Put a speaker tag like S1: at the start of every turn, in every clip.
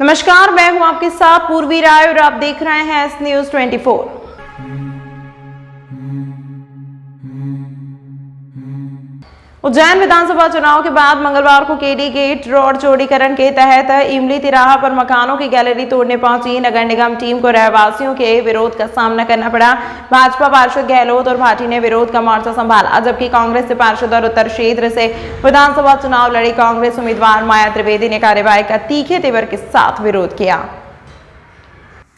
S1: नमस्कार, मैं हूं आपके साथ पूर्वी राय और आप देख रहे हैं एस न्यूज 24। उज्जैन विधानसभा चुनाव के बाद मंगलवार को केडी गेट रोड चौड़ीकरण के तहत इमली तिराहा पर मकानों की गैलरी तोड़ने पहुंची नगर निगम टीम को रहवासियों के विरोध का सामना करना पड़ा। भाजपा पार्षद गहलोत और भाटी ने विरोध का मोर्चा संभाला, जबकि कांग्रेस से पार्षद और उत्तर क्षेत्र से विधानसभा चुनाव लड़ी कांग्रेस उम्मीदवार माया त्रिवेदी ने कार्यवाही का तीखे तेवर के साथ विरोध किया।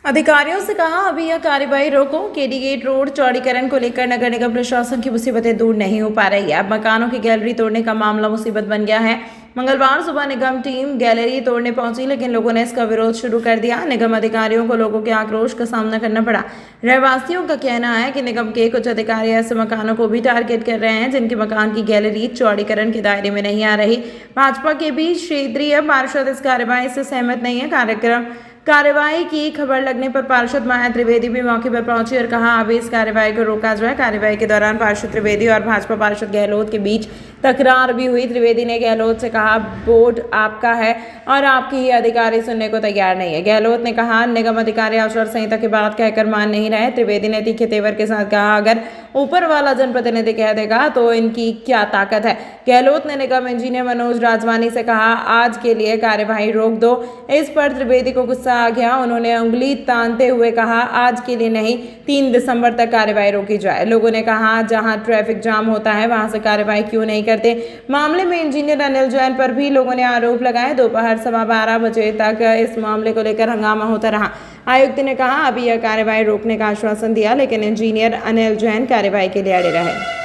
S1: अधिकारियों से कहा, अभी यह कार्यवाही रोको। केडी गेट रोड चौड़ीकरण को लेकर नगर निगम प्रशासन की मुसीबतें दूर नहीं हो पा रही है। अब मकानों की गैलरी तोड़ने का मामला मुसीबत बन गया है। मंगलवार सुबह निगम टीम गैलरी तोड़ने पहुंची, लेकिन लोगों ने इसका विरोध शुरू कर दिया। निगम अधिकारियों को लोगों के आक्रोश का सामना करना पड़ा। रहवासियों का कहना है कि निगम के कुछ अधिकारी ऐसे मकानों को भी टारगेट कर रहे हैं जिनके मकान की गैलरी चौड़ीकरण के दायरे में नहीं आ रही। भाजपा के बीच क्षेत्रीय पार्षद इस कार्यवाही से सहमत नहीं है। कार्यवाही की खबर लगने पर पार्षद माया त्रिवेदी भी मौके पर पहुंची और कहा, अभी इस कार्यवाही को रोका जाए। कार्यवाही के दौरान पार्षद त्रिवेदी और भाजपा पार्षद गहलोत के बीच तकरार भी हुई। त्रिवेदी ने गहलोत से कहा, बोर्ड आपका है और आपकी ही अधिकारी सुनने को तैयार नहीं है। गहलोत ने कहा, निगम अधिकारी आचार संहिता की बात कहकर मान नहीं रहे। त्रिवेदी ने तीखे तेवर के साथ कहा, अगर ऊपर वाला जनप्रतिनिधि कह देगा तो इनकी क्या ताकत है। गहलोत ने निगम इंजीनियर मनोज राजवानी से कहा, आज के लिए कार्यवाही रोक दो। इस पर त्रिवेदी को गुस्सा आ गया। उन्होंने उंगली तानते हुए कहा, आज के लिए नहीं, 3 दिसंबर तक कार्यवाही रोकी जाए। लोगों ने कहा, जहां ट्रैफिक जाम होता है वहां से कार्यवाही क्यों नहीं करते। मामले में इंजीनियर अनिल जैन पर भी लोगों ने आरोप लगाए। दोपहर 12:15 बजे तक इस मामले को लेकर हंगामा होता रहा। आयुक्त ने कहा, अभी यह कार्यवाही रोकने का आश्वासन दिया, लेकिन इंजीनियर अनिल जैन कार्यवाही के लिए अड़े रहे।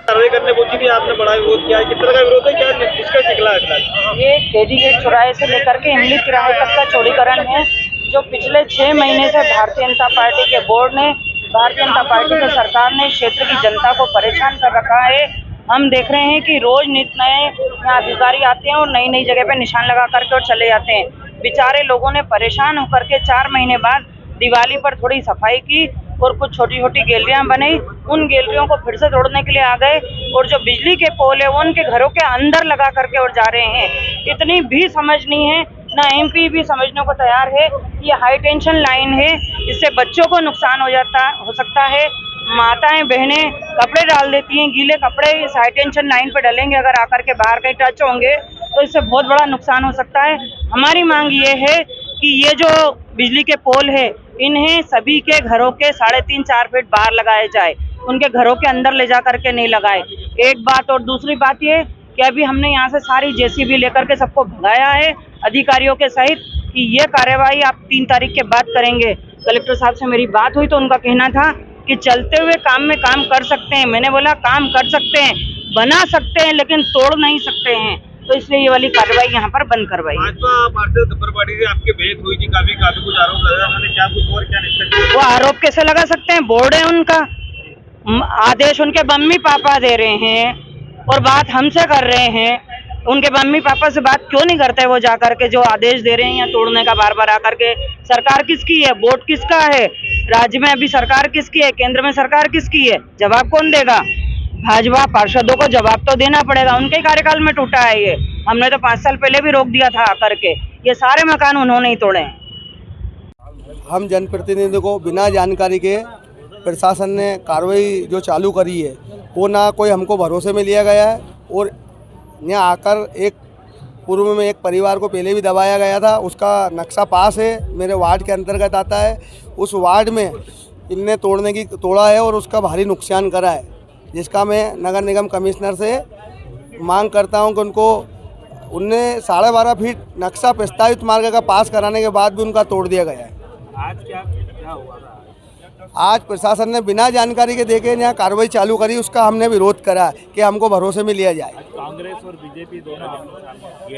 S2: कार्रवाई करने पहुंची थी, आपने बड़ा विरोध किया है। किस तरह का विरोध है, क्या किसका निकला है?
S3: ये केडी गेट चौराहे से लेकर के इमली तिराहे तक का चौड़ीकरण है, जो पिछले 6 महीने से भारतीय जनता पार्टी के बोर्ड ने, भारतीय जनता पार्टी की सरकार ने क्षेत्र की जनता को परेशान कर रखा है। हम देख रहे हैं कि रोज नित नए यहाँ अधिकारी आते हैं और नई नई जगह पे निशान लगा करके और चले जाते हैं। बेचारे लोगों ने परेशान होकर के 4 महीने बाद दिवाली पर थोड़ी सफाई की और कुछ छोटी छोटी गैलरियां बनाई। उन गैलरियों को फिर से तोड़ने के लिए आ गए और जो बिजली के पोल है वो उनके घरों के अंदर लगा करके और जा रहे हैं। इतनी भी समझ नहीं है, ना एमपी भी समझने को तैयार है। ये हाई टेंशन लाइन है, इससे बच्चों को नुकसान हो सकता है। माताएं बहनें कपड़े डाल देती हैं, गीले कपड़े इस हाई टेंशन लाइन पे डलेंगे, अगर आकर के बाहर कहीं टच होंगे तो इससे बहुत बड़ा नुकसान हो सकता है। हमारी मांग ये है कि ये जो बिजली के पोल है इन्हें सभी के घरों के 3.5-4 फीट बाहर लगाए जाए, उनके घरों के अंदर ले जा करके नहीं लगाए। एक बात, और दूसरी बात ये कि अभी हमने यहाँ से सारी जेसीबी लेकर के सबको भगाया है अधिकारियों के सहित, कि ये कार्यवाही आप 3 तारीख के बाद करेंगे। कलेक्टर साहब से मेरी बात हुई तो उनका कहना था कि चलते हुए काम में काम कर सकते हैं। मैंने बोला, काम कर सकते हैं, बना सकते हैं, लेकिन तोड़ नहीं सकते हैं। तो इसलिए ये वाली कार्रवाई यहाँ पर बंद करवाई।
S2: भाजपा पार्षद गब्बर पार्टी से आपके भेंट हुई थी, काफी कुछ आरोप लगा, उन्होंने क्या कुछ और क्या निष्कर्ष?
S3: वो आरोप कैसे लगा सकते हैं? बोर्ड है उनका, आदेश उनके मम्मी पापा दे रहे हैं और बात हमसे कर रहे हैं। उनके मम्मी पापा से बात क्यों नहीं करते वो जा करके, जो आदेश दे रहे हैं या तोड़ने का बार बार आकर के। सरकार किसकी है? बोर्ड किसका है? राज्य में अभी सरकार किसकी है? केंद्र में सरकार किसकी है? जवाब कौन देगा? भाजपा पार्षदों को जवाब तो देना पड़ेगा, उनके कार्यकाल में टूटा है ये। हमने तो 5 साल पहले भी रोक दिया था आकर के। ये सारे मकान उन्होंने ही तोड़े हैं।
S4: हम जनप्रतिनिधियों को बिना जानकारी के प्रशासन ने कार्रवाई जो चालू करी है वो ना कोई हमको भरोसे में लिया गया है, और यहाँ आकर एक पूर्व में एक परिवार को पहले भी दबाया गया था, उसका नक्शा पास है, मेरे वार्ड के अंतर्गत आता है। उस वार्ड में इनने तोड़ा है और उसका भारी नुकसान करा है, जिसका मैं नगर निगम कमिश्नर से मांग करता हूं कि उनको उनने 12.5 फीट नक्शा प्रस्तावित मार्ग का पास कराने के बाद भी उनका तोड़ दिया गया है।
S2: आज क्या हुआ था?
S4: आज प्रशासन ने बिना जानकारी के देखे यहाँ कार्रवाई चालू करी, उसका हमने विरोध करा कि हमको भरोसे में लिया जाए।
S2: कांग्रेस और बीजेपी दोनों,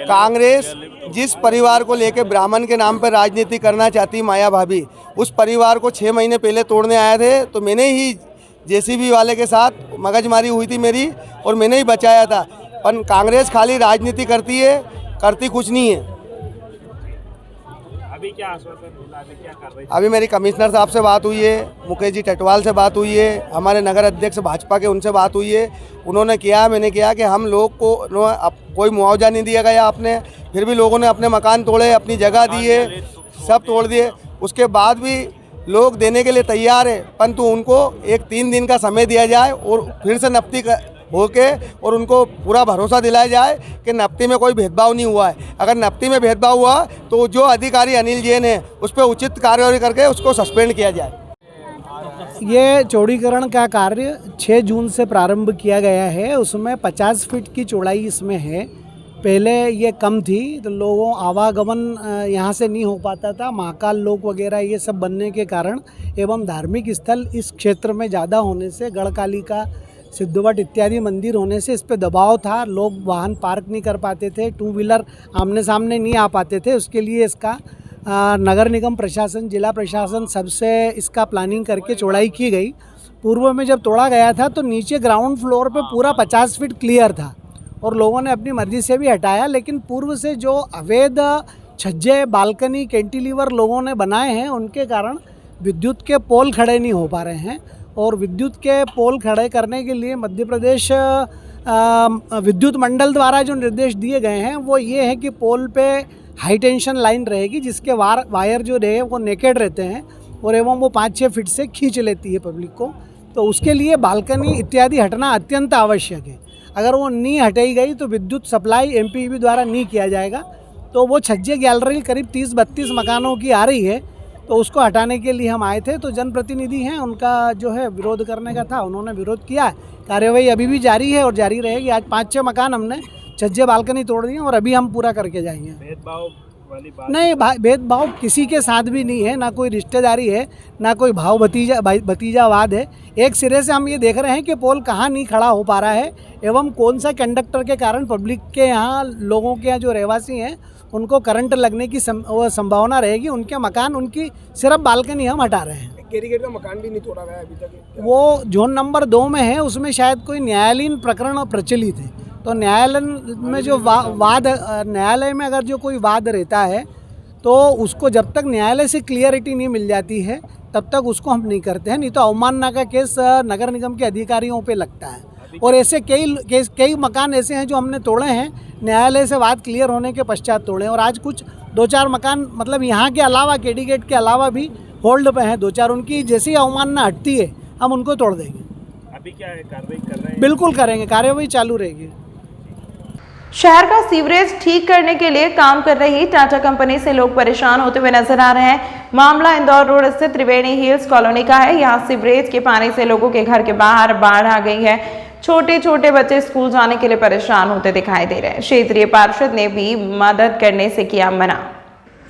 S4: कांग्रेस जिस परिवार को लेकर ब्राह्मण के नाम पर राजनीति करना चाहती माया भाभी, उस परिवार को 6 महीने पहले तोड़ने आए थे, तो मैंने ही जेसीबी वाले के साथ मगजमारी हुई थी मेरी, और मैंने ही बचाया था। पर कांग्रेस खाली राजनीति करती है, करती कुछ नहीं है।
S2: अभी क्या आश्वासन मिला, अभी क्या कार्रवाई?
S4: अभी मेरी कमिश्नर साहब से बात हुई है, मुकेश जी टटवाल से बात हुई है, हमारे नगर अध्यक्ष भाजपा के उनसे बात हुई है। उन्होंने किया, मैंने किया कि हम लोग को अब कोई मुआवजा नहीं दिया गया आपने, फिर भी लोगों ने अपने मकान तोड़े, अपनी जगह दिए, सब तोड़ दिए। उसके बाद भी लोग देने के लिए तैयार है, परंतु उनको एक 3 दिन का समय दिया जाए और फिर से नफ्ती होके और उनको पूरा भरोसा दिलाया जाए कि नफ्ती में कोई भेदभाव नहीं हुआ है। अगर नफ्ती में भेदभाव हुआ तो जो अधिकारी अनिल जैन है उस पर उचित कार्रवाई करके उसको सस्पेंड किया जाए।
S5: ये चौड़ीकरण का कार्य 6 जून से प्रारंभ किया गया है। उसमें 50 फीट की चौड़ाई इसमें है। पहले ये कम थी तो लोगों आवागमन यहाँ से नहीं हो पाता था। महाकाल लोक वगैरह ये सब बनने के कारण एवं धार्मिक स्थल इस क्षेत्र में ज़्यादा होने से, गढ़कालिका, सिद्धवट इत्यादि मंदिर होने से इस पे दबाव था। लोग वाहन पार्क नहीं कर पाते थे, 2 व्हीलर आमने सामने नहीं आ पाते थे। उसके लिए इसका नगर निगम प्रशासन, जिला प्रशासन सबसे इसका प्लानिंग करके चौड़ाई की गई। पूर्व में जब तोड़ा गया था तो नीचे ग्राउंड फ्लोर पे पूरा 50 फीट क्लियर था और लोगों ने अपनी मर्जी से भी हटाया, लेकिन पूर्व से जो अवैध छज्जे, बालकनी, कैंटिलीवर लोगों ने बनाए हैं उनके कारण विद्युत के पोल खड़े नहीं हो पा रहे हैं। और विद्युत के पोल खड़े करने के लिए मध्य प्रदेश विद्युत मंडल द्वारा जो निर्देश दिए गए हैं वो ये है कि पोल पे हाई टेंशन लाइन रहेगी, जिसके वायर जो रहे वो नेकेड रहते हैं और एवं वो 5-6 फीट से खींच लेती है पब्लिक को। तो उसके लिए बालकनी इत्यादि हटना अत्यंत आवश्यक है। अगर वो नहीं हटाई गई तो विद्युत सप्लाई एमपीईबी द्वारा नहीं किया जाएगा। तो वो छज्जे गैलरी करीब 30-32 मकानों की आ रही है, तो उसको हटाने के लिए हम आए थे। तो जनप्रतिनिधि हैं, उनका जो है विरोध करने का था, उन्होंने विरोध किया। कार्यवाही अभी भी जारी है और जारी रहेगी। आज 5-6 मकान हमने छज्जे बालकनी तोड़ दिए और अभी हम पूरा करके जाएंगे।
S2: भेदभाव वाली बात
S5: नहीं, भेदभाव किसी के साथ भी नहीं है, ना कोई रिश्तेदारी है, ना कोई भाव भतीजावाद है। एक सिरे से हम ये देख रहे हैं कि पोल कहाँ नहीं खड़ा हो पा रहा है एवं कौन सा कंडक्टर के कारण पब्लिक के यहाँ, लोगों के यहाँ जो रहवासी हैं उनको करंट लगने की संभावना रहेगी। उनके मकान, उनकी सिर्फ बालकनी हम हटा रहे हैं।
S6: गेट का मकान भी नहीं तोड़ा गया अभी तक।
S5: वो जोन नंबर 2 में है, उसमें शायद कोई न्यायालयीन प्रकरण प्रचलित है। तो न्यायालय में जो न्यायालय में अगर जो कोई वाद रहता है तो उसको जब तक न्यायालय से क्लियरिटी नहीं मिल जाती है तब तक उसको हम नहीं करते हैं। नहीं तो अवमानना का केस नगर निगम के अधिकारियों पे लगता है। और ऐसे कई मकान ऐसे हैं जो हमने तोड़े हैं, न्यायालय से बात क्लियर होने के पश्चात तोड़े। और आज कुछ 2-4 मकान, मतलब यहाँ के अलावा, केडी गेट के अलावा भी होल्ड पे हैं 2-4। उनकी जैसी अवमानना हटती है हम उनको तोड़ देंगे।
S2: अभी क्या है, कार्रवाई कर रहे हैं?
S5: बिल्कुल करेंगे, कार्यवाही चालू रहेगी।
S1: शहर का सीवरेज ठीक करने के लिए काम कर रही टाटा कंपनी से लोग परेशान होते हुए नजर आ रहे हैं। मामला इंदौर रोड स्थित त्रिवेणी हिल्स कॉलोनी का है। यहाँ सीवरेज के पानी से लोगों के घर के बाहर बाढ़ आ गई है। छोटे छोटे बच्चे स्कूल जाने के लिए परेशान होते दिखाई दे रहे हैं। क्षेत्रीय पार्षद ने भी मदद करने से किया मना।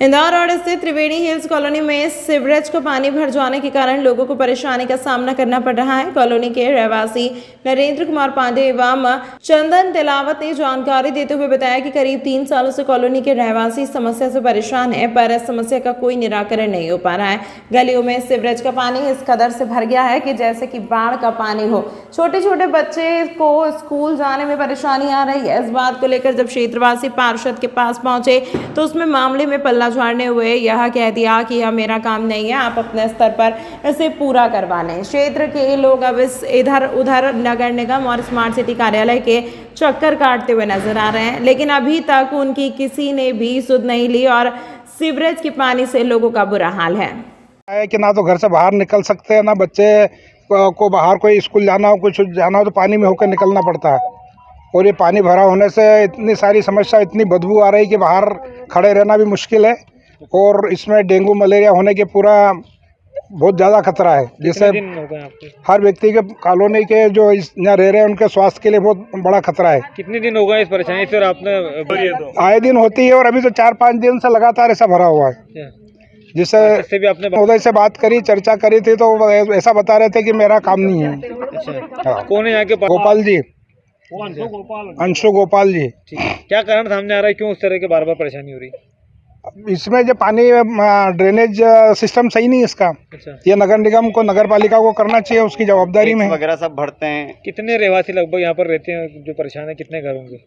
S1: इंदौर रोड स्थित त्रिवेणी हिल्स कॉलोनी में सीवरेज का पानी भर जाने के कारण लोगों को परेशानी का सामना करना पड़ रहा है। कॉलोनी के रहवासी नरेंद्र कुमार पांडे एवं चंदन तिलावत ने जानकारी देते हुए बताया कि करीब 3 सालों से कॉलोनी के रहवासी इस समस्या से परेशान है, पर इस समस्या का कोई निराकरण नहीं हो पा रहा है। गलियों में सीवरेज का पानी इस कदर से भर गया है कि जैसे कि बाढ़ का पानी हो। छोटे छोटे बच्चे को स्कूल जाने में परेशानी आ रही है। इस बात को लेकर जब क्षेत्रवासी पार्षद के पास पहुंचे तो उसमें मामले में पल्ला झाड़ने हुए यह कह दिया कि यह मेरा काम नहीं है, आप अपने स्तर पर इसे पूरा करवा लें। क्षेत्र के लोग अब इस इधर उधर नगर निगम और स्मार्ट सिटी कार्यालय के चक्कर काटते हुए नजर आ रहे हैं, लेकिन अभी तक उनकी किसी ने भी सुध नहीं ली और सीवरेज के पानी से लोगों का बुरा हाल है
S6: कि ना तो घर से बाहर निकल सकते हैं, ना बच्चे को बाहर कोई स्कूल जाना हो, कुछ जाना हो तो पानी में होकर निकलना पड़ता है। और ये पानी भरा होने से इतनी सारी समस्या, इतनी बदबू आ रही कि बाहर खड़े रहना भी मुश्किल है। और इसमें डेंगू मलेरिया होने के पूरा बहुत ज़्यादा खतरा है। जैसे हर व्यक्ति के, कॉलोनी के जो यहाँ रह रहे हैं उनके स्वास्थ्य के लिए बहुत बड़ा खतरा है।
S2: कितने दिन हो गए इस परेशानी से? आपने
S6: आए दिन होती है और अभी तो 4-5 दिन से लगातार ऐसा भरा हुआ है। जिससे भी आपने महोदय से बात करी, चर्चा करी थी तो ऐसा बता रहे थे कि मेरा काम नहीं है।
S2: अच्छा, कौन है यहाँ के?
S6: गोपाल जी, अंशु गोपाल जी।
S2: क्या कारण सामने आ रहा है, क्यों उस तरह के बार बार परेशानी हो रही है?
S6: इसमें जो पानी ड्रेनेज सिस्टम सही नहीं है इसका।
S2: अच्छा,
S6: ये नगर निगम को, नगर पालिका को करना चाहिए, उसकी जवाबदारी में है।
S7: वगैरह सब भरते हैं।
S2: कितने रहवासी लगभग यहाँ पर रहते हैं जो परेशान है, कितने घर होंगे?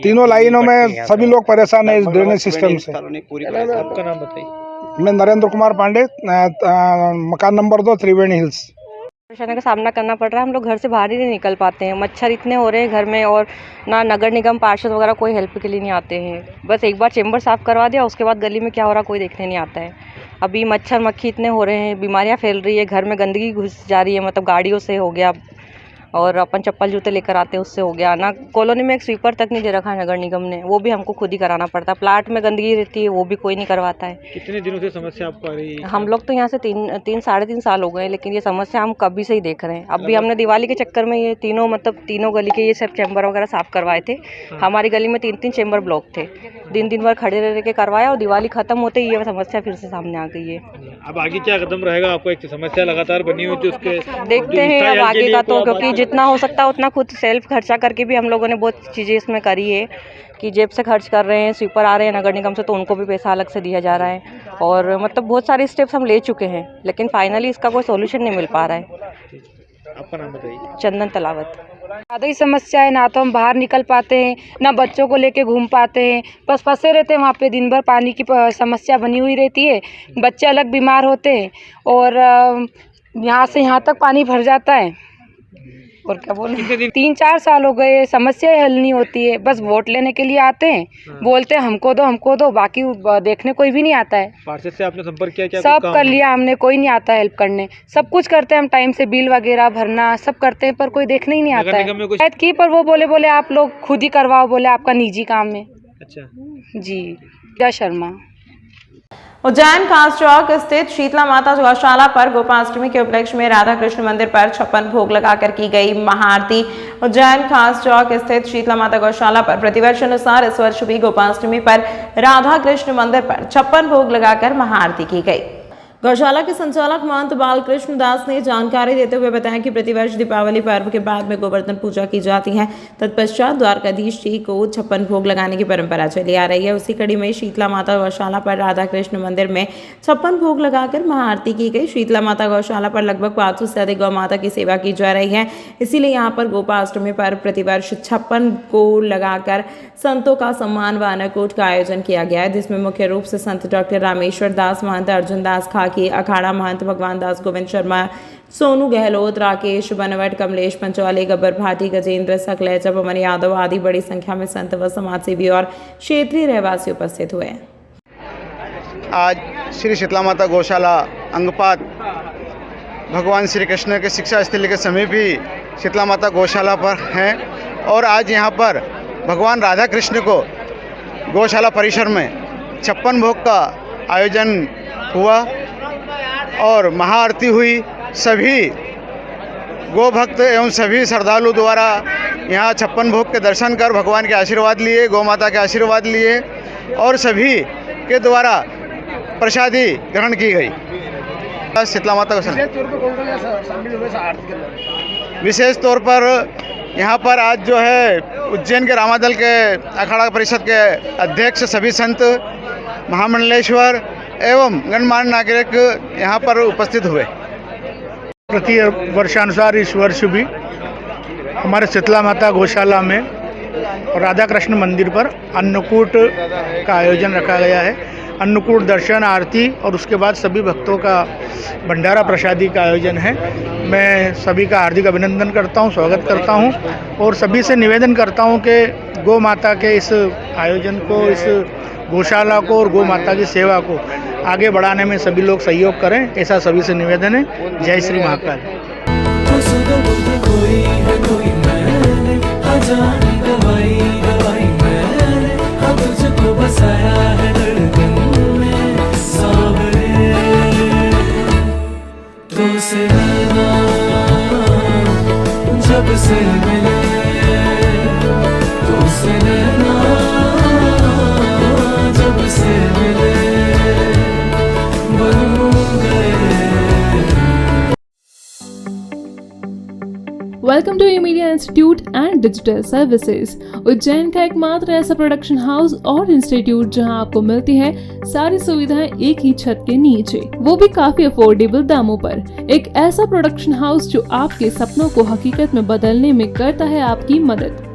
S6: तीनों लाइनों में सभी लोग परेशान है इस ड्रेनेज सिस्टम से।
S7: कॉलोनी पूरी
S2: आपका नाम बताइए।
S6: मैं नरेंद्र कुमार पांडे, मकान नंबर 2, त्रिवेणी हिल्स।
S8: परेशानी का सामना करना पड़ रहा है। हम लोग घर से बाहर ही नहीं निकल पाते हैं, मच्छर इतने हो रहे हैं घर में, और ना नगर निगम पार्षद वगैरह कोई हेल्प के लिए नहीं आते हैं। बस एक बार चेंबर साफ़ करवा दिया, उसके बाद गली में क्या हो रहा कोई देखने नहीं आता है। अभी मच्छर मक्खी इतने हो रहे हैं, बीमारियां फैल रही है, घर में गंदगी घुस जा रही है, मतलब गाड़ियों से हो गया, और अपन चप्पल जूते लेकर आते हैं उससे हो गया ना। कॉलोनी में एक स्वीपर तक नहीं दे रखा है नगर निगम ने, वो भी हमको खुद ही कराना पड़ता है। प्लाट में गंदगी रहती है, वो भी कोई नहीं करवाता है।
S2: कितने दिनों से समस्या आपको आ रही है?
S8: हम लोग तो यहाँ से साढ़े तीन साल हो गए, लेकिन ये समस्या हम कभी से ही देख रहे हैं। अभी हमने दिवाली के चक्कर में ये तीनों गली के ये सब चैम्बर वगैरह साफ करवाए थे। हमारी गली में 3 चैम्बर ब्लॉक थे, दिन भर खड़े रह के करवाया, और दिवाली खत्म होते ही ये समस्या फिर से सामने आ गई है।
S2: अब आगे क्या कदम रहेगा? आपको एक समस्या लगातार बनी हुई थी, उसके
S8: देखते हैं अब आगे का, तो क्योंकि जितना हो सकता है उतना खुद सेल्फ खर्चा करके भी हम लोगों ने बहुत चीज़ें इसमें करी है कि जेब से खर्च कर रहे हैं। स्वीपर आ रहे हैं नगर निगम से, तो उनको भी पैसा अलग से दिया जा रहा है, और मतलब बहुत सारे स्टेप्स हम ले चुके हैं, लेकिन फाइनली इसका कोई सोल्यूशन नहीं मिल पा रहा है।
S2: आपका नाम बताइए।
S8: चंदन तलावत।
S9: ज़्यादा ही समस्या है, ना तो हम बाहर निकल पाते हैं, ना बच्चों को लेके घूम पाते हैं, बस फंसे रहते हैं वहाँ पे। दिन भर पानी की समस्या बनी हुई रहती है, बच्चे अलग बीमार होते हैं, और यहाँ से यहाँ तक पानी भर जाता है। और क्या बोलूं, 3-4 साल हो गए, समस्या हल नहीं होती है। बस वोट लेने के लिए आते हैं, बोलते हैं हमको दो, बाकी देखने कोई भी नहीं आता है।
S2: पार्षद से आपने संपर्क किया क्या?
S9: सब कर लिया हमने, कोई नहीं आता हेल्प करने। सब कुछ करते हैं हम, टाइम से बिल वगैरह भरना सब करते हैं, पर कोई देखने ही नहीं आता है। शायद की पर वो बोले आप लोग खुद ही करवाओ, बोले आपका निजी काम है।
S2: अच्छा
S9: जी, जय शर्मा।
S1: उज्जैन खास चौक स्थित शीतला माता गौशाला पर गोपाष्टमी के उपलक्ष्य में राधा कृष्ण मंदिर पर 56 भोग लगाकर की गई महाआरती। उज्जैन खास चौक स्थित शीतला माता गौशाला पर प्रतिवर्ष अनुसार इस वर्ष भी गोपाष्टमी पर राधा कृष्ण मंदिर पर 56 भोग लगाकर महाआरती की गई। गौशाला के संचालक महंत बालकृष्ण दास ने जानकारी देते हुए बताया कि प्रतिवर्ष दीपावली पर्व के बाद में गोवर्धन पूजा की जाती है, तत्पश्चात द्वारकाधीश जी को 56 भोग लगाने की परंपरा चली आ रही है। उसी कड़ी में शीतला माता गौशाला पर राधा कृष्ण मंदिर में 56 भोग लगाकर महाआरती की गई। शीतला माता गौशाला पर लगभग 500 से अधिक गौ माता की सेवा की जा रही है, इसीलिए यहाँ पर गोपाष्टमी पर प्रतिवर्ष 56 को लगाकर संतों का सम्मान व अन्नकूट का आयोजन किया गया है, जिसमें मुख्य रूप से संत डॉक्टर रामेश्वर दास, महंत अर्जुन दास खाकी, अखाड़ा महंत भगवान दास, गोविंद शर्मा, सोनू गहलोत, राकेश बनवट, कमलेश पंचौली, गब्बर भाटी, गजेंद्र सकलेचा, पवन यादव आदि बड़ी संख्या में संत व समाजसेवी और क्षेत्रीय रहवासी उपस्थित हुए।
S7: आज श्री शीतला माता गौशाला अंगपात भगवान श्री कृष्ण के शिक्षा स्थली के समीप ही शीतला माता गौशाला पर हैं, और आज यहाँ पर भगवान राधा कृष्ण को गौशाला परिसर में 56 भोग का आयोजन हुआ और महाआरती हुई। सभी गो भक्त एवं सभी श्रद्धालु द्वारा यहाँ 56 भोग के दर्शन कर भगवान के आशीर्वाद लिए, गौ माता के आशीर्वाद लिए, और सभी के द्वारा प्रसादी ग्रहण की गई। शीतला माता विशेष तौर पर यहाँ पर आज जो है उज्जैन के रामादल के अखाड़ा परिषद के अध्यक्ष, सभी संत, महामंडलेश्वर एवं गणमान्य नागरिक यहाँ पर उपस्थित हुए।
S6: प्रति वर्षानुसार इस वर्ष भी हमारे शीतला माता गौशाला में और राधा कृष्ण मंदिर पर अन्नकूट का आयोजन रखा गया है। अन्नकूट दर्शन, आरती और उसके बाद सभी भक्तों का भंडारा प्रसादी का आयोजन है। मैं सभी का हार्दिक अभिनंदन करता हूं, स्वागत करता हूं, और सभी से निवेदन करता हूं कि गौ माता के इस आयोजन को, इस गौशाला को और गौ माता की सेवा को आगे बढ़ाने में सभी लोग सहयोग करें, ऐसा सभी से निवेदन है। जय श्री महाकाल।
S10: जब से मिले तो से नैना, जब से मिले बन गए।
S11: Welcome to media institute and digital services. Ujjain का एकमात्र ऐसा प्रोडक्शन हाउस और इंस्टीट्यूट जहां आपको मिलती है सारी सुविधाएं एक ही छत के नीचे, वो भी काफी अफोर्डेबल दामों पर। एक ऐसा प्रोडक्शन हाउस जो आपके सपनों को हकीकत में बदलने में करता है आपकी मदद।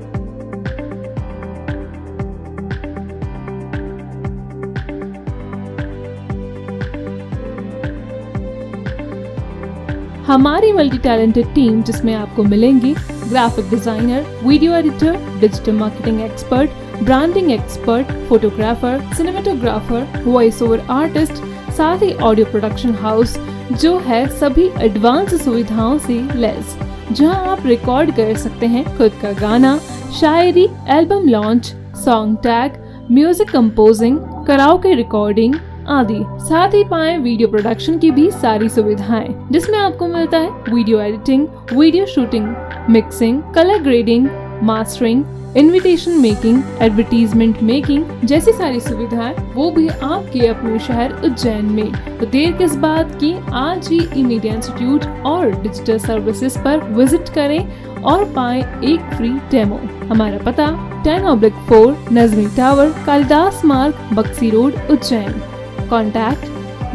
S11: हमारी मल्टी टैलेंटेड टीम जिसमें आपको मिलेंगी graphic designer, video editor, digital marketing expert, branding expert, photographer, cinematographer, voice over artist, साथ ही ऑडियो प्रोडक्शन हाउस जो है सभी एडवांस सुविधाओं से लैस, जहां आप रिकॉर्ड कर सकते हैं खुद का गाना, शायरी, album launch, song tag, music composing, karaoke recording आदि। साथ ही पाएं वीडियो प्रोडक्शन की भी सारी सुविधाएं, जिसमें आपको मिलता है video editing, video shooting, mixing, colour grading, mastering, invitation making, advertisement making जैसी सारी सुविधाएं, वो भी आपके अपने शहर उज्जैन में। तो देर किस बात की, आज ही मीडिया इंस्टीट्यूट और डिजिटल सर्विसेज पर विजिट करें और पाएं एक फ्री डेमो। हमारा पता 10/4 नजमी टावर, कालिदास मार्ग, बक्सी रोड, उज्जैन। कॉन्टैक्ट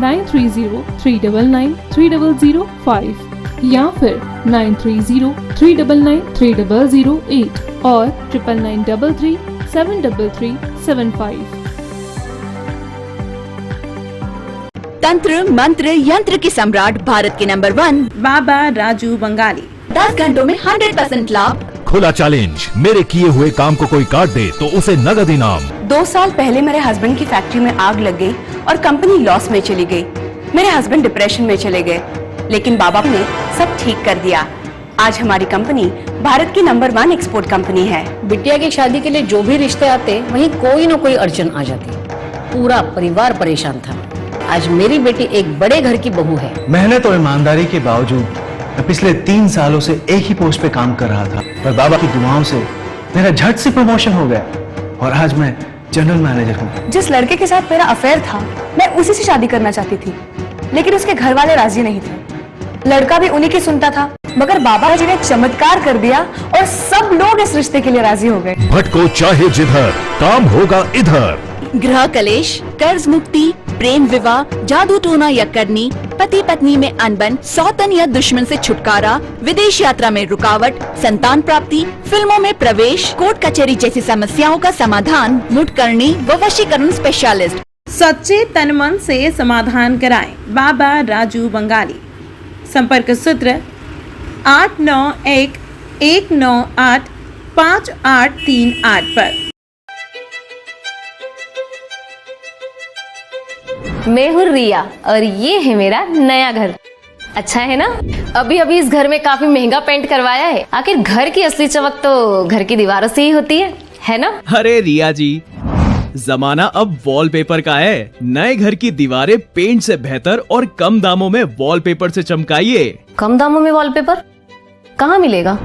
S11: 9303993005 या फिर 9303993008 और 9993373375।
S12: तंत्र मंत्र यंत्र के सम्राट भारत के नंबर 1
S1: बाबा राजू बंगाली।
S12: 10 घंटों में 100% लाभ।
S13: खुला चैलेंज, मेरे किए हुए काम को कोई काट दे तो उसे नगद इनाम।
S12: 2 साल पहले मेरे हस्बैंड की फैक्ट्री में आग लग गई और कंपनी लॉस में चली गई। मेरे हस्बैंड डिप्रेशन में चले गए, लेकिन बाबा ने सब ठीक कर दिया। आज हमारी कंपनी भारत की नंबर 1 एक्सपोर्ट कंपनी है।
S14: बिटिया की शादी के लिए जो भी रिश्ते आते वहीं कोई न कोई अड़चन आ जाती। पूरा परिवार परेशान था। आज मेरी बेटी एक बड़े घर की बहू है।
S15: मेहनत और ईमानदारी के बावजूद मैं पिछले 3 सालों से एक ही पोस्ट पे काम कर रहा था, पर बाबा की दुआओं से मेरा झट से प्रमोशन हो गया और आज मैं जनरल मैनेजर हूँ।
S12: जिस लड़के के साथ मेरा अफेयर था, मैं उसी से शादी करना चाहती थी, लेकिन उसके घर वाले राजी नहीं थे। लड़का भी उन्हीं की सुनता था, मगर बाबा जी ने चमत्कार कर दिया और सब लोग इस रिश्ते के लिए राजी हो गए।
S13: भटको चाहे जिधर, काम होगा इधर।
S12: गृह कलेश, कर्ज मुक्ति, प्रेम विवाह, जादू टोना या करनी, पति पत्नी में अनबन, सौतन या दुश्मन से छुटकारा, विदेश यात्रा में रुकावट, संतान प्राप्ति, फिल्मों में प्रवेश, कोर्ट कचहरी जैसी समस्याओं का समाधान मुठकरणी व वशीकरण स्पेशलिस्ट।
S1: सच्चे तन मन से समाधान कराएं बाबा राजू बंगाली। संपर्क सूत्र 8911985838 पर।
S16: मैं हूँ रिया और ये है मेरा नया घर। अच्छा है ना? अभी अभी इस घर में काफी महंगा पेंट करवाया है। आखिर घर की असली चमक तो घर की दीवारों से ही होती है ना?
S17: अरे रिया जी, जमाना अब वॉलपेपर का है। नए घर की दीवारें पेंट से बेहतर और कम दामों में वॉलपेपर से चमकाइए।
S16: कम दामों में वॉलपेपर कहाँ मिलेगा?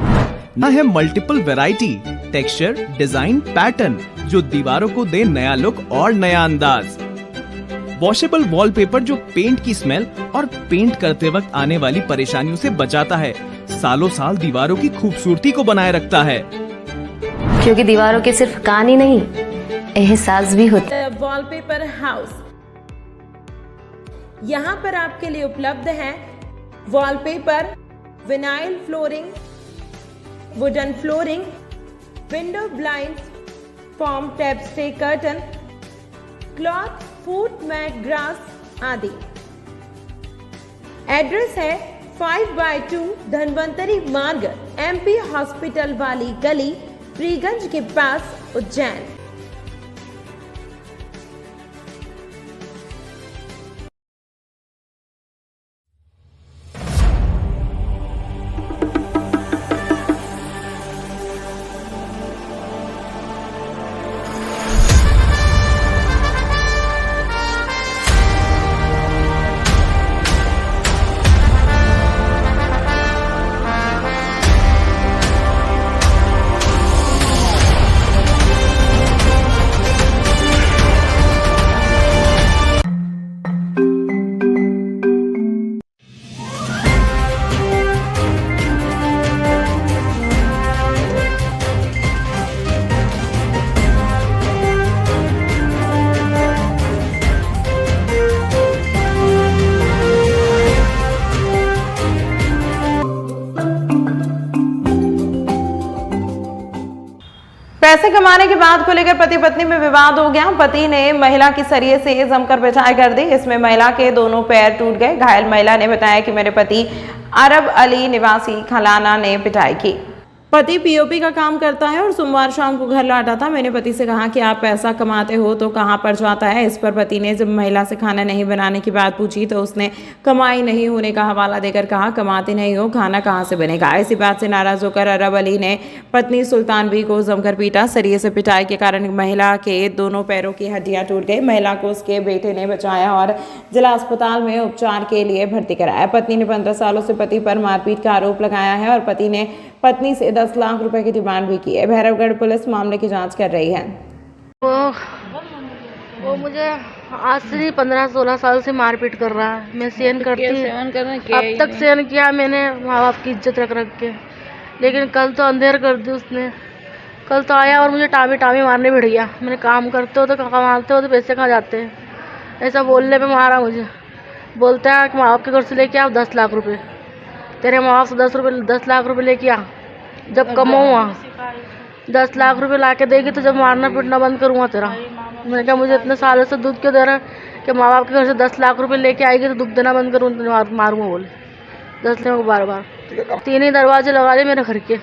S17: है multiple variety, texture, design, pattern जो दीवारों को दे नया लुक और नया अंदाज। वॉशेबल वॉलपेपर जो पेंट की स्मेल और पेंट करते वक्त आने वाली परेशानियों से बचाता है, सालों साल दीवारों की खूबसूरती को बनाए रखता है।
S16: क्योंकि दीवारों के सिर्फ कान ही नहीं, एहसास भी होता है।
S1: वॉलपेपर हाउस, यहाँ पर आपके लिए उपलब्ध है wallpaper, vinyl flooring, wooden flooring, window blind, form tap stay curtain, cloth, foot mat, grass आदि। एड्रेस है 5/2 धनवंतरी मार्ग, MP हॉस्पिटल वाली गली, फ्रीगंज के पास, उज्जैन। पैसे कमाने की बात को लेकर पति पत्नी में विवाद हो गया। पति ने महिला की सरिये से जमकर पिटाई कर दी। इसमें महिला के दोनों पैर टूट गए। घायल महिला ने बताया कि मेरे पति अरब अली निवासी खलाना ने पिटाई की। पति पीओपी का काम करता है और सोमवार शाम को घर लौटा था। मैंने पति से कहा कि आप पैसा कमाते हो तो कहाँ पर जाता है। इस पर पति ने जब महिला से खाना नहीं बनाने की बात पूछी तो उसने कमाई नहीं होने का हवाला देकर कहा, कमाते नहीं हो, खाना कहाँ से बनेगा। इसी बात से नाराज होकर अरब अली ने पत्नी सुल्तान बी को जमकर पीटा। सरिये से पिटाई के कारण महिला के दोनों पैरों की हड्डियां टूट गई। महिला को उसके बेटे ने बचाया और जिला अस्पताल में उपचार के लिए भर्ती कराया। पत्नी ने 15 सालों से पति पर मारपीट का आरोप लगाया है और पति ने पत्नी से 10 लाख रुपए की डिमांड भी की है। भैरवगढ़ पुलिस मामले की जांच कर रही है।
S18: वो मुझे आज से 15-16 साल से मारपीट कर रहा है। मैं सहन करती अब तक सहन किया मैंने माँ बाप की इज्जत रख के, लेकिन कल तो अंधेर कर दी उसने। कल तो आया और मुझे टामी मारने बैठ गया। मैंने काम करते हो तो कमाते हो तो पैसे कहाँ जाते हैं, ऐसा बोलने पे मारा मुझे। बोलता है कि माँ बाप के घर से लेके आओ 10 लाख रुपये, तेरे माँ बाप से 10 लाख रुपए लेके आ, जब कमाऊँगा 10 लाख रुपए ला के देगी तो जब मारना पीटना बंद करूँगा तेरा। मैंने कहा मुझे इतने सालों से दुख क्यों दे रहा है कि माँ बाप के घर से 10 लाख रुपए लेके आएगी तो दुख देना बंद करूँ, मारूँगा बोले। 10 लाख बार 3 ही दरवाजे लगा लिए मेरे घर के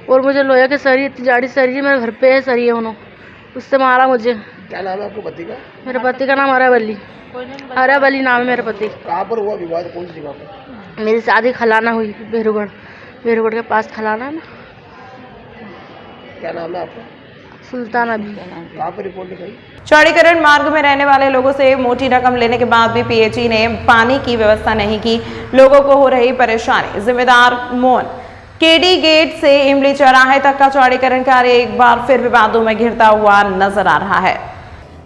S18: और मुझे लोहे के सरिये, इतनी जाड़ी सरिये मेरे घर पे है सरिये, उन्होंने उससे मारा मुझे।
S4: क्या नाम है आपके पति का?
S18: मेरे पति का नाम अरब अली नाम है मेरे पति।
S4: कहाँ पर हुआ विवाद, कौन सी जगह पर?
S18: मेरी शादी खलाना हुई भैरवगढ़ के पास खलाना है ना।
S4: क्या नाम है आपका?
S18: सुल्तान अभी।
S4: कहाँ पर रिपोर्ट लिखाई?
S1: चौड़ीकरण मार्ग में रहने वाले लोगों से मोटी रकम लेने के बाद भी पीएचई ने पानी की व्यवस्था नहीं की। लोगों को हो रही परेशानी। जिम्मेदार मौन। केडी गेट से इमली चौराहे तक का चौड़ीकरण कार्य एक बार फिर विवादों में घिरता हुआ नजर आ रहा है।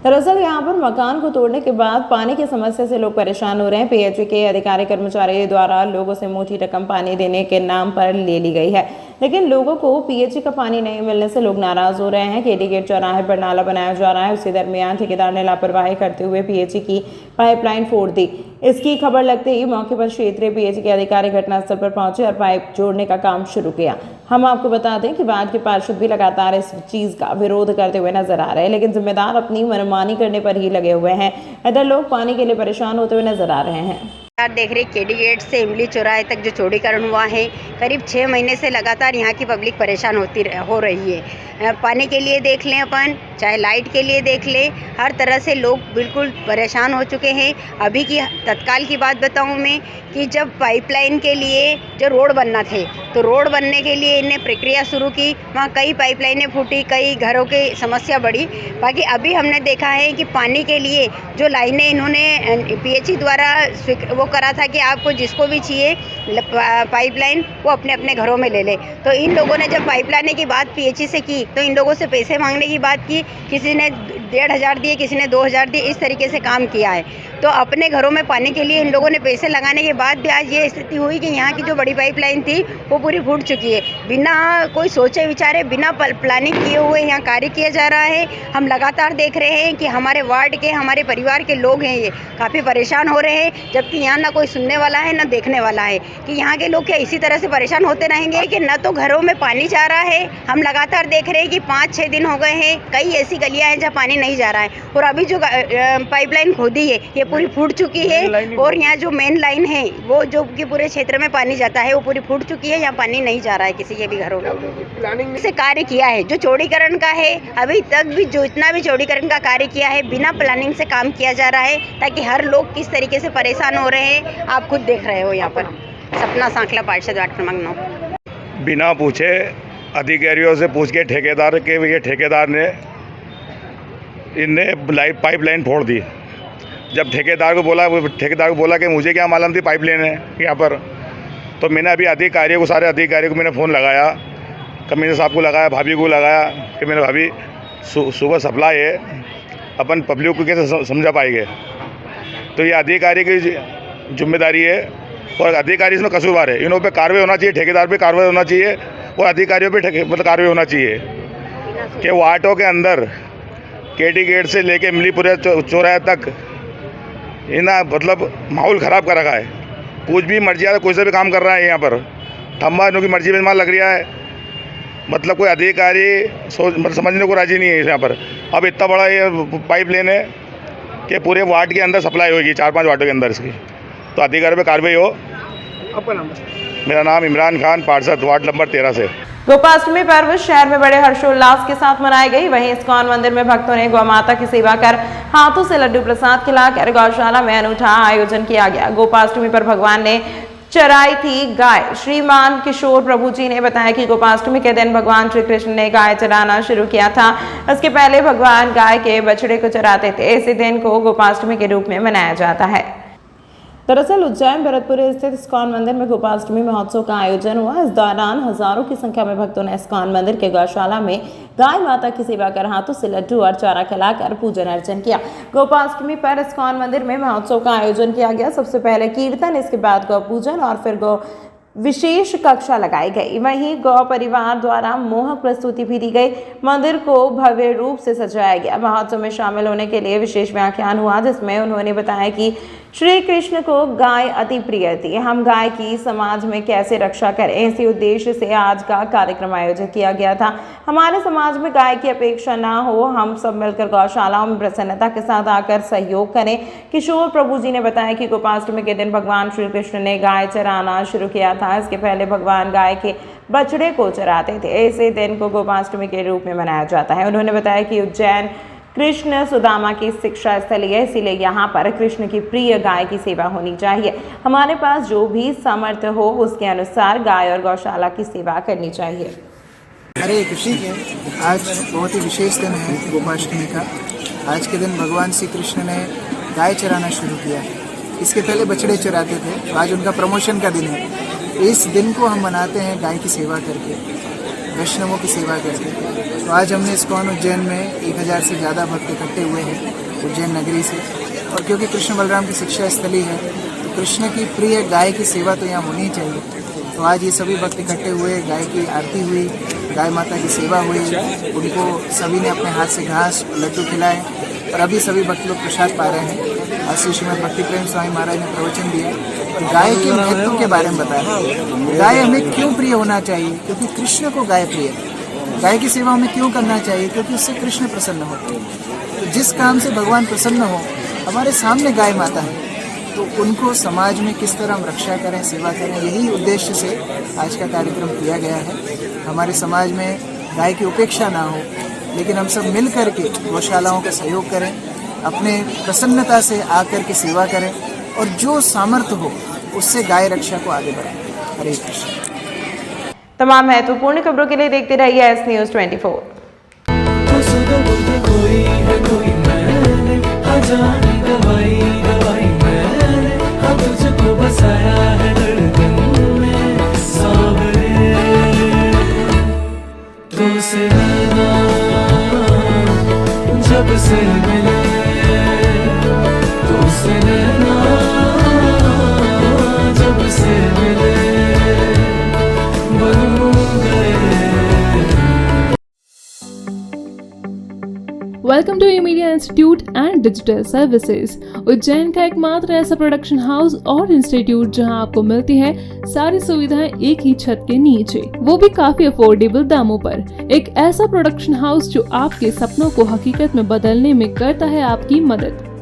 S1: दरअसल यहाँ पर मकान को तोड़ने के बाद पानी की समस्या से लोग परेशान हो रहे हैं। पीएचई के अधिकारी कर्मचारी द्वारा लोगों से मोटी रकम पानी देने के नाम पर ले ली गई है, लेकिन लोगों को पीएचई का पानी नहीं मिलने से लोग नाराज हो रहे हैं। केडी गेट चौराहे पर नाला बनाया जा रहा है, उसी दरमियान ठेकेदार ने लापरवाही करते हुए पीएचई की पाइपलाइन फोड़ दी। इसकी खबर लगते ही मौके पर क्षेत्रीय पीएचई के अधिकारी घटनास्थल पर पहुंचे और पाइप जोड़ने का काम शुरू किया। हम आपको बता दें कि बाद के पार्षद भी लगातार इस चीज का विरोध करते हुए नजर आ रहे हैं, लेकिन जिम्मेदार अपनी मनमानी करने पर ही लगे हुए हैं। इधर लोग पानी के लिए परेशान होते हुए नजर आ रहे हैं।
S19: देख रहे केडी गेट से इमली चौराहे तक जो चौड़ीकरण हुआ है, करीब 6 महीने से लगातार यहाँ की पब्लिक परेशान हो रही है। पानी के लिए देख लें अपन, चाहे लाइट के लिए देख लें, हर तरह से लोग बिल्कुल परेशान हो चुके हैं। अभी की तत्काल की बात बताऊं मैं कि जब पाइपलाइन के लिए जो रोड बनना थे, तो रोड बनने के लिए इन्हें प्रक्रिया शुरू की, वहाँ कई पाइपलाइनें फूटी, कई घरों की समस्या बढ़ी। बाकी अभी हमने देखा है कि पानी के लिए जो लाइनें इन्होंने पीएचई द्वारा वो करा था कि आपको जिसको भी चाहिए पाइपलाइन वो अपने अपने घरों में ले ले। तो इन लोगों ने जब पाइपलाइन की बात पीएचई से की तो इन लोगों से पैसे मांगने की बात की। किसी ने 1,500 दिए, किसी ने 2,000 दिए, इस तरीके से काम किया है। तो अपने घरों में पानी के लिए इन लोगों ने पैसे लगाने के बाद भी आज ये स्थिति हुई कि यहाँ की जो बड़ी पाइपलाइन थी वो पूरी फूट चुकी है। बिना कोई सोचे विचारे, बिना प्लानिंग किए हुए यहाँ कार्य किया जा रहा है। हम लगातार देख रहे हैं कि हमारे वार्ड के, हमारे परिवार के लोग हैं, ये काफ़ी परेशान हो रहे हैं, जबकि यहाँ ना कोई सुनने वाला है ना देखने वाला है। कि यहाँ के लोग क्या इसी तरह से परेशान होते रहेंगे कि न तो घरों में पानी जा रहा है। हम लगातार देख रहे हैं कि 5-6 दिन हो गए हैं, कई ऐसी गलियाँ हैं जहाँ पानी नहीं जा रहा है। और अभी जो पाइपलाइन खोदी है ये पूरी फूट चुकी है। और यहाँ जो मेन लाइन है वो जो कि पूरे क्षेत्र में पानी जाता है वो पूरी फूट चुकी है। यहाँ पानी नहीं जा रहा है किसी के भी घरों में। प्लानिंग से कार्य किया है जो चौड़ीकरण का है, अभी तक भी जो इतना भी चौड़ीकरण का कार्य किया है बिना प्लानिंग से काम किया जा रहा है, ताकि हर लोग किस तरीके से परेशान हो रहे हैं आप खुद देख रहे हो। यहाँ पर सपना सांखला, पार्षद वार्ड क्रमांक 9।
S20: बिना पूछे अधिकारियों से पूछ के ठेकेदार के, ये ठेकेदार ने इनने पाइपलाइन फोड़ दी। जब ठेकेदार को बोला कि मुझे क्या मालूम थी पाइपलाइन है यहाँ पर, तो मैंने अभी अधिकारियों को, सारे अधिकारियों को मैंने फ़ोन लगाया, कमिश्नर साहब को लगाया, भाभी को लगाया कि मेरे भाभी सुबह सप्लाई है, अपन पब्लिक को कैसे समझा पाएंगे। तो ये अधिकारी की जिम्मेदारी है और अधिकारी इसमें कसूरवार है। इन्हों पे कार्रवाई होना चाहिए, ठेकेदार पे कार्रवाई होना चाहिए और अधिकारियों पे कार्रवाई होना चाहिए कि वो ऑटो के अंदर केडी गेट से लेके इमलीपुरा चौराहे तक इन्हें मतलब माहौल ख़राब कर रखा है। कुछ भी मर्जी है, कोई सा भी काम कर रहा है यहाँ पर, थम्बा इनकी मर्जी में माल लग रहा है। मतलब कोई अधिकारी मतलब समझने को राजी नहीं है यहाँ पर। अब इतना बड़ा ये पाइप लेन है कि पूरे वार्ड के अंदर सप्लाई होगी, 4-5 वार्डों के अंदर इसकी, तो अधिकारी पे कार्रवाई हो।
S6: आपका नाम?
S20: मेरा नाम इमरान खान, पार्षद, वार्ड नंबर 13 से।
S1: गोपाष्टमी पर्व शहर में बड़े हर्षोल्लास के साथ मनाई गई। वहीं इस्कॉन मंदिर में भक्तों ने गौ माता की सेवा कर हाथों से लड्डू प्रसाद खिलाकर गौशाला में अनूठा आयोजन किया गया। गोपाष्टमी पर भगवान ने चराई थी गाय। श्रीमान किशोर प्रभु जी ने बताया कि गोपाष्टमी के दिन भगवान श्री कृष्ण ने गाय चराना शुरू किया था। इसके पहले भगवान गाय के बछड़े को चराते थे। इसी दिन को गोपाष्टमी के रूप में मनाया जाता है। दरअसल उज्जैन भरतपुर स्थित इस्कॉन मंदिर में गोपाष्टमी महोत्सव का आयोजन हुआ। इस दौरान हजारों की संख्या में भक्तों ने इस्कॉन मंदिर के गौशाला में गाय माता की सेवा कर हाथों से लड्डू और चारा खिलाकर पूजन अर्चन किया। गोपाष्टमी पर इस्कॉन मंदिर में महोत्सव का आयोजन किया गया। सबसे पहले कीर्तन, इसके बाद गौ पूजन और फिर गौ विशेष कक्षा लगाई गई। वहीं गौ परिवार द्वारा मोहक प्रस्तुति भी दी गई। मंदिर को भव्य रूप से सजाया गया। महोत्सव में शामिल होने के लिए विशेष व्याख्यान हुआ, जिसमें उन्होंने बताया कि श्री कृष्ण को गाय अति प्रिय थी। हम गाय की समाज में कैसे रक्षा करें, इसी उद्देश्य से आज का कार्यक्रम आयोजित किया गया था। हमारे समाज में गाय की अपेक्षा ना हो, हम सब मिलकर गौशालाओं में प्रसन्नता के साथ आकर सहयोग करें। किशोर प्रभु जी ने बताया कि गोपाष्टमी के दिन भगवान श्री कृष्ण ने गाय चराना शुरू किया था। इसके पहले भगवान गाय के बछड़े को चराते थे। इसी दिन को गोपाष्टमी के रूप में मनाया जाता है। उन्होंने बताया कि उज्जैन कृष्ण सुदामा की शिक्षा स्थली है, इसीलिए यहाँ पर कृष्ण की प्रिय गाय की सेवा होनी चाहिए। हमारे पास जो भी सामर्थ्य हो उसके अनुसार गाय और गौशाला की सेवा करनी चाहिए।
S21: हरे कृष्ण। आज बहुत ही विशेष दिन है गोपाष्टमी का। आज के दिन भगवान श्री कृष्ण ने गाय चराना शुरू किया। इसके पहले बछड़े चराते थे, तो आज उनका प्रमोशन का दिन है। इस दिन को हम मनाते हैं गाय की सेवा करके, वैष्णवों की सेवा करके। तो आज हमने इस्कॉन उज्जैन में 1000 से ज़्यादा भक्त इकट्ठे हुए हैं उज्जैन नगरी से। और क्योंकि कृष्ण बलराम की शिक्षा स्थली है, तो कृष्ण की प्रिय गाय की सेवा तो यहाँ होनी चाहिए। तो आज ये सभी भक्त इकट्ठे हुए, गाय की आरती हुई, गाय माता की सेवा हुई। उनको सभी ने अपने हाथ से घास लड्डू खिलाए और अभी सभी भक्त लोग प्रसाद पा रहे हैं। आज श्री श्रीमद भक्ति प्रेम स्वामी महाराज ने प्रवचन दिया और गाय के महत्व के बारे में बताया। गाय हमें क्यों प्रिय होना चाहिए? क्योंकि कृष्ण को गाय प्रिय है। गाय की सेवा हमें क्यों करना चाहिए? क्योंकि उससे कृष्ण प्रसन्न होते हैं। तो जिस काम से भगवान प्रसन्न हो, हमारे सामने गाय माता है, तो उनको समाज में किस तरह हम रक्षा करें, सेवा करें, यही उद्देश्य से आज का कार्यक्रम किया गया है। हमारे समाज में गाय की उपेक्षा ना हो, लेकिन हम सब मिल करके गौशालाओं का सहयोग करें, अपने प्रसन्नता से आकर के सेवा करें और जो सामर्थ्य हो उससे गाय रक्षा को आगे बढ़ाएं। हरे कृष्ण।
S1: तमाम महत्वपूर्ण खबरों के लिए देखते रहिए एस न्यूज़ 24।
S10: कोई है कोई मैंने अजानी दवाई दवाई मैंने अब तुझको बसाया है धड़कन में सावरे तो से नैना जब से मिले तो से नैना जब से मिले
S11: welcome to media institute and digital services. Ujjain का एकमात्र ऐसा प्रोडक्शन हाउस और इंस्टीट्यूट जहां आपको मिलती है सारी सुविधाएं एक ही छत के नीचे, वो भी काफी अफोर्डेबल दामों पर। एक ऐसा प्रोडक्शन हाउस जो आपके सपनों को हकीकत में बदलने में करता है आपकी मदद।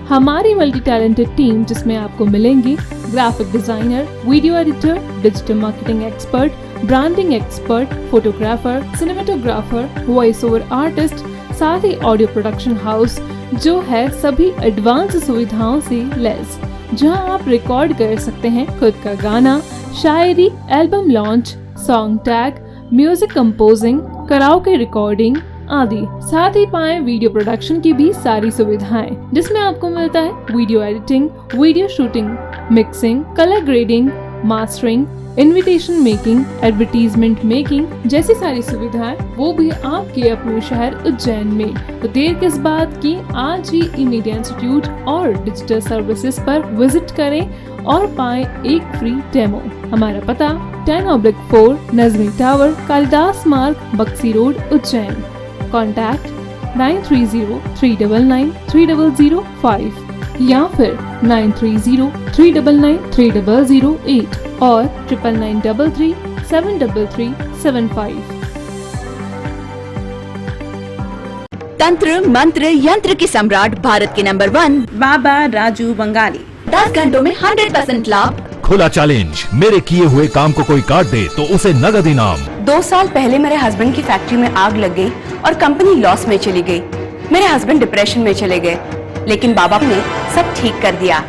S11: हमारी मल्टी टैलेंटेड टीम, जिसमें आपको मिलेंगी graphic designer, video editor, digital marketing expert, branding expert, photographer, cinematographer, voice over artist, साथ ही ऑडियो प्रोडक्शन हाउस जो है सभी एडवांस सुविधाओं से लैस, जहां आप रिकॉर्ड कर सकते हैं खुद का गाना, शायरी, album launch, song tag, music composing, karaoke recording आदि। साथ ही पाएं वीडियो प्रोडक्शन की भी सारी सुविधाएं, जिसमें आपको मिलता है video editing, video shooting, mixing, colour grading, mastering, invitation making, advertisement making जैसी सारी सुविधाएं, वो भी आपके अपने शहर उज्जैन में। तो देर किस बात की, आज ही मीडिया इंस्टीट्यूट और डिजिटल सर्विसेज पर विजिट करें और पाएं एक फ्री डेमो। हमारा पता 10/4 नजमी टावर, कालिदास मार्ग, बक्सी रोड, उज्जैन। Contact 9303993005 या फिर 9303993008 और 9933373375।
S12: तंत्र मंत्र यंत्र के सम्राट भारत के नंबर 1
S1: बाबा राजू बंगाली।
S12: 10 घंटों में 100% लाभ।
S13: खुला चैलेंज, मेरे किए हुए काम को कोई काट दे तो उसे नगद इनाम।
S3: 2 साल पहले मेरे हस्बैंड की फैक्ट्री में आग लग गई और कंपनी लॉस में चली गई। मेरे हस्बैंड डिप्रेशन में चले गए, लेकिन बाबा ने सब ठीक कर दिया।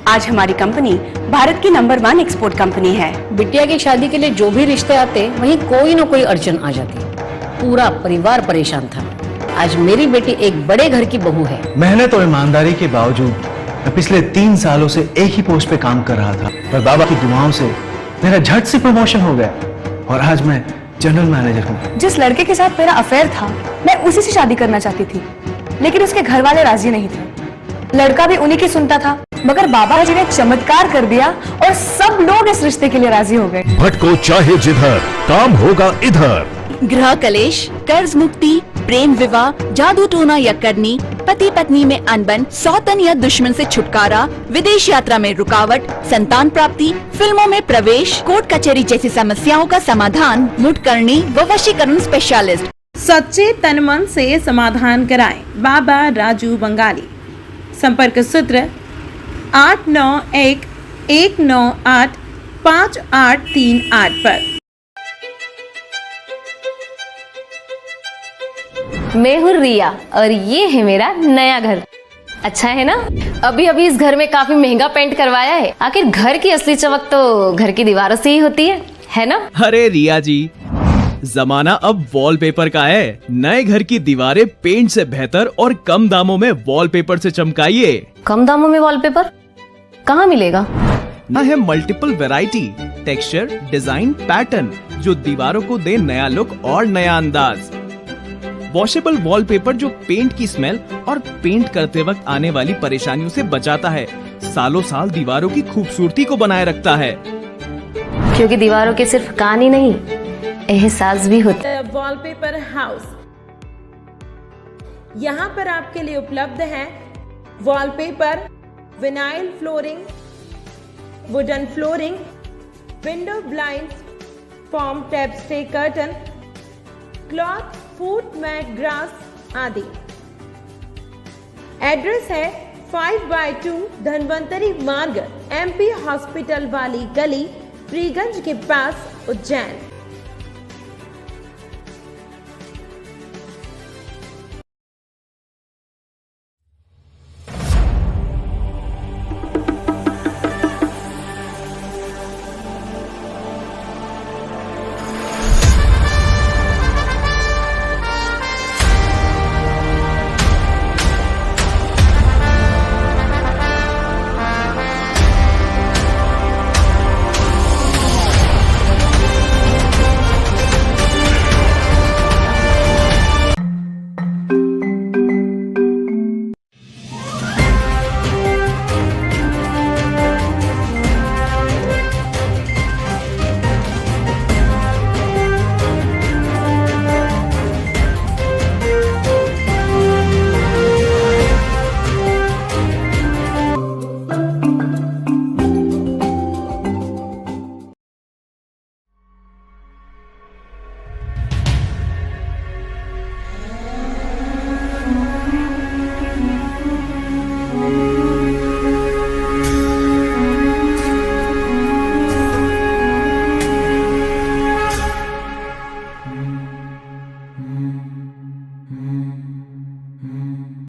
S3: आज हमारी कंपनी भारत की नंबर 1 एक्सपोर्ट कंपनी है।
S14: बिटिया की शादी के लिए जो भी रिश्ते आते वहीं कोई न कोई अड़चन आ जाती। पूरा परिवार परेशान था। आज मेरी बेटी एक बड़े घर की बहू है।
S15: मेहनत और ईमानदारी के बावजूद मैं पिछले 3 सालों से एक ही पोस्ट पे काम कर रहा था, पर बाबा की दुआओं से मेरा झट से प्रमोशन हो गया और आज मैं जनरल मैनेजर हूँ।
S3: जिस लड़के के साथ मेरा अफेयर था, मैं उसी से शादी करना चाहती थी, लेकिन उसके घर वाले राजी नहीं थे। लड़का भी उन्हीं की सुनता था, मगर बाबा जी ने चमत्कार कर दिया और सब लोग इस रिश्ते के लिए राजी हो गए।
S13: भटको चाहे जिधर, काम होगा इधर।
S12: गृह कलेश, कर्ज मुक्ति, प्रेम विवाह, जादू टोना या करनी, पति पत्नी में अनबन, सौतन या दुश्मन से छुटकारा, विदेश यात्रा में रुकावट, संतान प्राप्ति, फिल्मों में प्रवेश, कोर्ट कचहरी जैसी समस्याओं का समाधान मुठकरणी व वशीकरण स्पेशलिस्ट।
S1: सच्चे तन मन से समाधान कराएं बाबा राजू बंगाली। संपर्क सूत्र 8911985838 पर।
S16: मैं हूँ रिया और ये है मेरा नया घर। अच्छा है ना? अभी अभी इस घर में काफी महंगा पेंट करवाया है। आखिर घर की असली चमक तो घर की दीवारों से ही होती है ना?
S17: अरे रिया जी, जमाना अब वॉलपेपर का है। नए घर की दीवारें पेंट से बेहतर और कम दामों में वॉलपेपर से चमकाइए।
S16: कम दामों में वॉलपेपर कहाँ मिलेगा?
S17: है multiple variety, texture, design, pattern जो दीवारों को दे नया लुक और नया अंदाज। वॉशेबल वॉलपेपर जो पेंट की स्मेल और पेंट करते वक्त आने वाली परेशानियों से बचाता है, सालों साल दीवारों की खूबसूरती को बनाए रखता है।
S16: क्योंकि दीवारों के सिर्फ कान ही नहीं, एहसास भी होता है।
S1: वॉलपेपर हाउस, यहाँ पर आपके लिए उपलब्ध है wallpaper, vinyl flooring, wooden flooring, window blinds, form tap stay curtain, cloth, foot mat, grass आदि। एड्रेस है 5/2 धनवंतरी मार्ग, MP हॉस्पिटल वाली गली, फ्रीगंज के पास, उज्जैन।